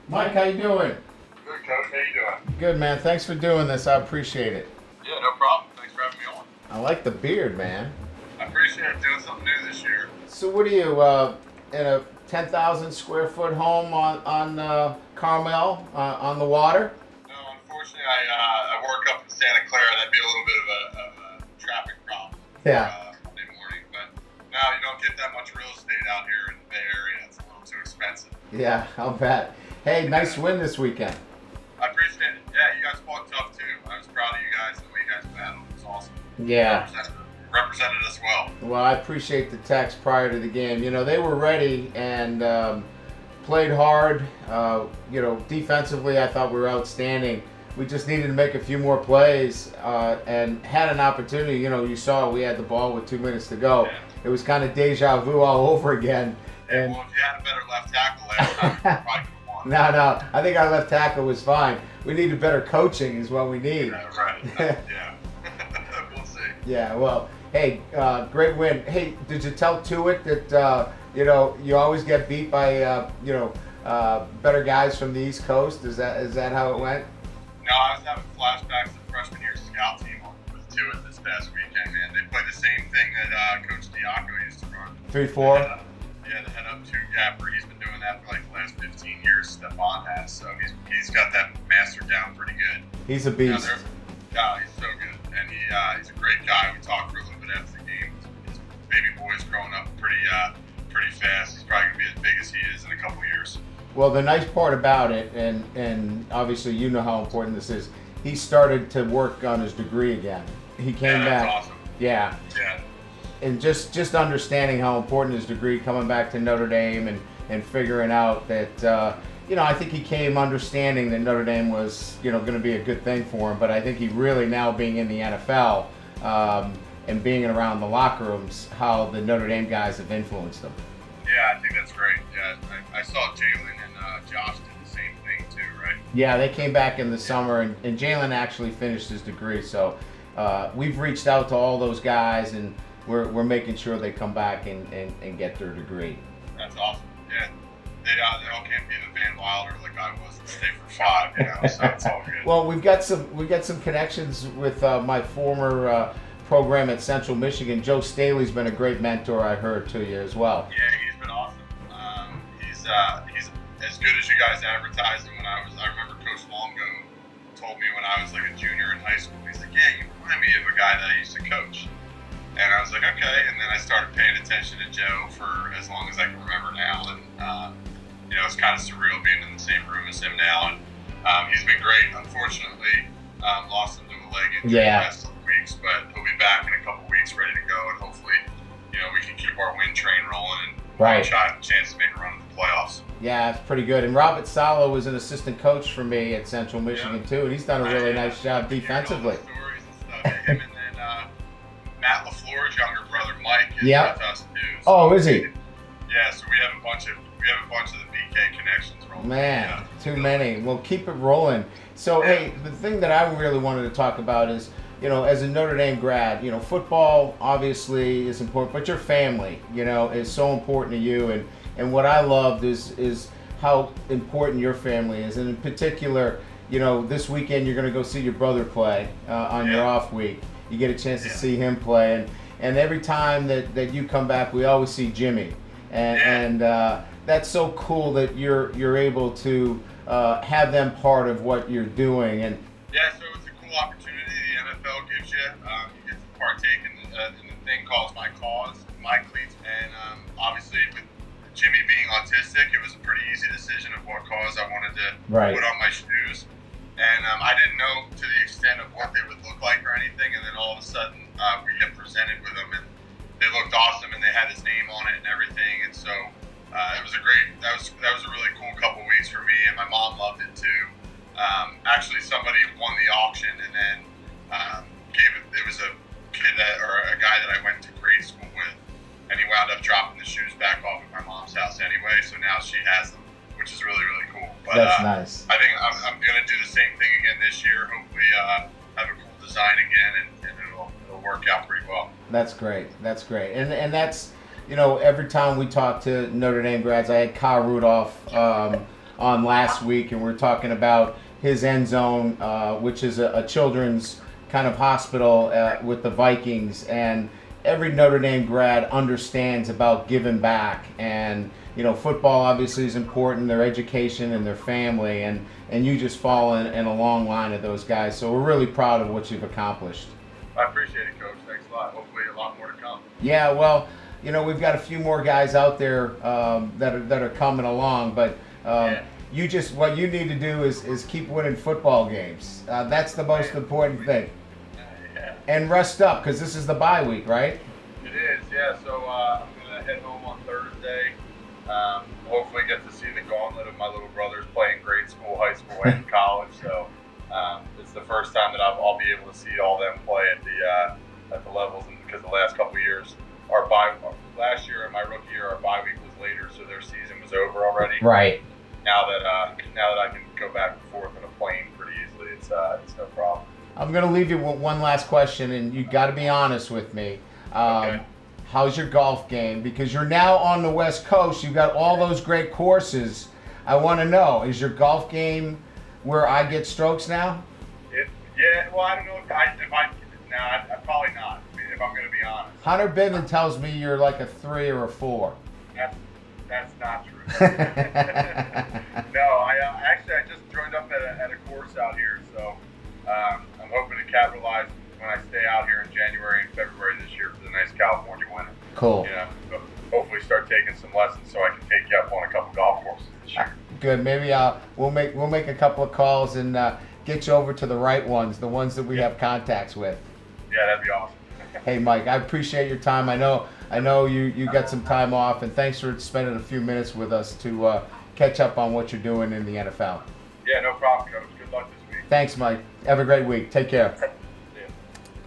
Mike, how you doing? Good, Coach. How you doing? Good, man. Thanks for doing this. I appreciate it. Yeah, no problem. Thanks for having me on. I like the beard, man. I appreciate doing something new this year. So what are you, in a 10,000 square foot home on Carmel, on the water? No, unfortunately, I work up in Santa Clara. That'd be a little bit of a traffic problem Yeah. Monday morning. But no, you don't get that much real estate out here in the Bay Area. It's a little too expensive. Yeah, I'll bet. Hey, nice win this weekend. I appreciate it. Yeah, you guys fought tough too. I was proud of you guys and the way you guys battled. It was awesome. Yeah. Represented us well. Well, I appreciate the text prior to the game. You know, they were ready and played hard. Defensively, I thought we were outstanding. We just needed to make a few more plays and had an opportunity. You know, you saw we had the ball with 2 minutes to go. Yeah. It was kind of deja vu all over again. And well, if you had a better left tackle last time, you probably could have won. No, I think our left tackle was fine. We needed better coaching is what we need. Yeah, right. Yeah. We'll see. Yeah, well, hey, great win. Hey, did you tell Tuitt that, you always get beat by, better guys from the East Coast? Is that how it went? No, I was having flashbacks to freshman year scout team with Tuitt this past weekend, man. They play the same thing that Coach Diaco used to run. 3-4? The head up two gapper. He's been doing that for like the last 15 years. Stephon has, so he's got that mastered down pretty good. He's a beast. Yeah, he's so good, and he's a great guy. We talked for a little bit after the game. His baby boy's growing up pretty fast. He's probably gonna be as big as he is in a couple years. Well, the nice part about it, and obviously you know how important this is, he started to work on his degree again. He came back. That's awesome. Yeah. Yeah. And just understanding how important his degree, coming back to Notre Dame and figuring out that, I think he came understanding that Notre Dame was, going to be a good thing for him. But I think he really, now being in the NFL and being around the locker rooms, how the Notre Dame guys have influenced him. Yeah, I think that's great. Yeah, I saw Jalen and Josh did the same thing too, right? Yeah, they came back in the summer, and Jalen actually finished his degree. So we've reached out to all those guys, and we're making sure they come back and get their degree. That's awesome. Yeah, they all can't be the Van Wilder like I was and stay for 5, so it's all good. Well, we've got some connections with my former program at Central Michigan. Joe Staley's been a great mentor, I heard, to you as well. Yeah, he's been awesome. He's as good as you guys advertised him when I remember Coach Longo told me when I was like a junior in high school. He's like, yeah, you remind me of a guy that I used to coach. And I was like, okay. And then I started paying attention to Joe for as long as I can remember now. And, it's kind of surreal being in the same room as him now. And he's been great. Unfortunately, lost him to a leg injury the last couple weeks. But he'll be back in a couple weeks ready to go. And hopefully, we can keep our win train rolling and have a chance to make a run to the playoffs. Yeah, it's pretty good. And Robert Salo was an assistant coach for me at Central Michigan, too. And he's done a really nice job defensively. Stories and stuff. Him and then Matt LaFleur's younger brother Mike is with us too. So oh, is he? Yeah, so we have a bunch of the BK connections rolling. Man, too many. Well, keep it rolling. So, hey, the thing that I really wanted to talk about is, as a Notre Dame grad, football obviously is important, but your family, is so important to you. And what I loved is how important your family is. And in particular, this weekend you're going to go see your brother play on your off week. You get a chance to see him play, and every time that you come back, we always see Jimmy, and that's so cool that you're able to have them part of what you're doing. And so it's a cool opportunity the NFL gives you. You get to partake in the thing called My Cause, My Cleats, and obviously with Jimmy being autistic, it was a pretty easy decision of what cause I wanted to put on my shoes. And I didn't know to the extent of what they would look like or anything, and then all of a sudden we get presented with them, and they looked awesome, and they had his name on it and everything, and so it was that was a really cool couple weeks for me, and my mom loved it too. Actually, somebody won the auction, and then it was a kid or a guy that I went to grade school with, and he wound up dropping the shoes back off at my mom's house anyway, so now she has them, which is really, really cool. But that's nice. I think I'm going to do the same thing again this year. Hopefully have a cool design again, and it'll work out pretty well. That's great. And that's, every time we talk to Notre Dame grads, I had Kyle Rudolph on last week, and we're talking about his end zone, which is a children's kind of hospital with the Vikings, and every Notre Dame grad understands about giving back. And football obviously is important, their education and their family, and you just fall in a long line of those guys. So we're really proud of what you've accomplished. I appreciate it, Coach. Thanks a lot. Hopefully a lot more to come. Yeah, well, we've got a few more guys out there that are coming along, but what you need to do is keep winning football games. That's the most important thing. And rest up, because this is the bye week, right? It is, yeah. So I'm going to head home on Thursday. Hopefully get to see the gauntlet of my little brothers playing grade school, high school, and college. So it's the first time that I'll be able to see all them play at the levels, and because the last couple of years, last year and my rookie year, our bye week was later, so their season was over already. Right. Now that I can go back and forth in a plane pretty easily, it's no problem. I'm going to leave you with one last question, and you got to be honest with me. Okay. How's your golf game? Because you're now on the West Coast. You've got all those great courses. I want to know, is your golf game where I get strokes now? Well, I don't know if I probably not, if I'm going to be honest. Hunter Bivin tells me you're like a 3 or a 4. That's not true. No, I just joined up at a course out here, so I'm hoping to capitalize when I stay out here in January and February this year for the nice California winter. Cool. Hopefully start taking some lessons so I can take you up on a couple golf courses this year. Good. Maybe we'll make a couple of calls and get you over to the right ones, the ones that we have contacts with. Yeah, that'd be awesome. Hey, Mike, I appreciate your time. I know you got some time off, and thanks for spending a few minutes with us to catch up on what you're doing in the NFL. Yeah, no problem, Coach. Good luck this week. Thanks, Mike. Have a great week. Take care.